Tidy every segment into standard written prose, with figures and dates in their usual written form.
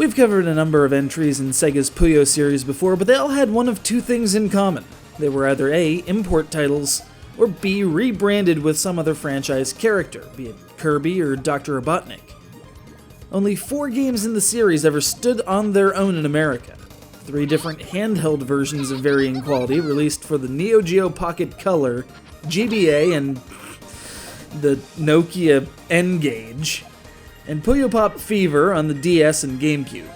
We've covered a number of entries in Sega's Puyo series before, but they all had one of two things in common. They were either A, import titles, or B, rebranded with some other franchise character, be it Kirby or Dr. Robotnik. Only 4 games in the series ever stood on their own in America. 3 different handheld versions of varying quality released for the Neo Geo Pocket Color, GBA, and the Nokia N-Gage, and Puyo Pop Fever on the DS and GameCube.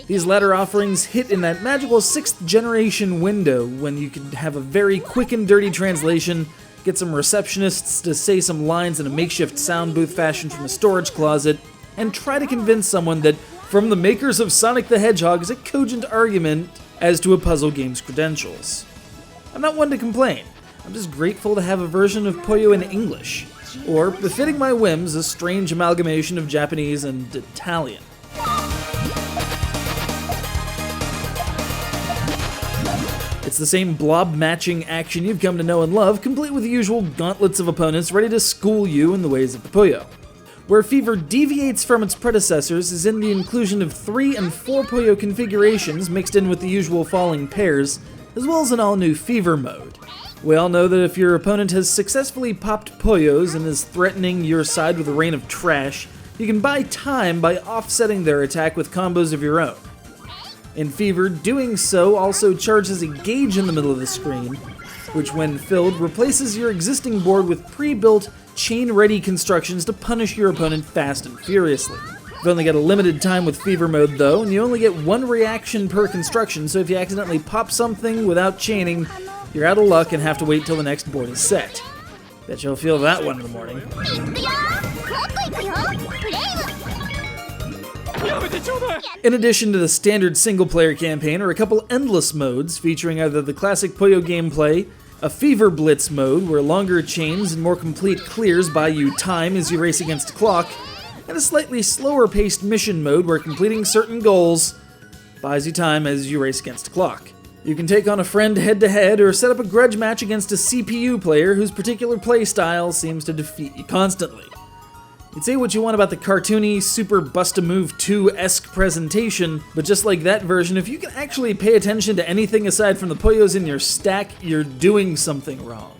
These latter offerings hit in that magical 6th generation window when you could have a very quick and dirty translation, get some receptionists to say some lines in a makeshift sound booth fashioned from a storage closet, and try to convince someone that from the makers of Sonic the Hedgehog is a cogent argument as to a puzzle game's credentials. I'm not one to complain. I'm just grateful to have a version of Puyo in English, or, befitting my whims, a strange amalgamation of Japanese and Italian. It's the same blob matching action you've come to know and love, complete with the usual gauntlets of opponents ready to school you in the ways of the Puyo. Where Fever deviates from its predecessors is in the inclusion of 3 and 4 Puyo configurations mixed in with the usual falling pairs, as well as an all-new Fever mode. We all know that if your opponent has successfully popped Puyos and is threatening your side with a rain of trash, you can buy time by offsetting their attack with combos of your own. In Fever, doing so also charges a gauge in the middle of the screen, which when filled replaces your existing board with pre-built, chain-ready constructions to punish your opponent fast and furiously. You've only got a limited time with Fever mode though, and you only get 1 reaction per construction, so if you accidentally pop something without chaining, you're out of luck and have to wait till the next board is set. Bet you'll feel that one in the morning. In addition to the standard single-player campaign are a couple endless modes featuring either the classic Puyo gameplay, a Fever Blitz mode where longer chains and more complete clears buy you time as you race against a clock, and a slightly slower-paced mission mode where completing certain goals buys you time as you race against a clock. You can take on a friend head-to-head or set up a grudge match against a CPU player whose particular playstyle seems to defeat you constantly. You'd say what you want about the cartoony, Super Bust-A-Move 2-esque presentation, but just like that version, if you can actually pay attention to anything aside from the Puyos in your stack, you're doing something wrong.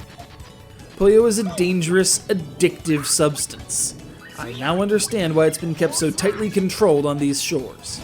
Puyo is a dangerous, addictive substance. I now understand why it's been kept so tightly controlled on these shores.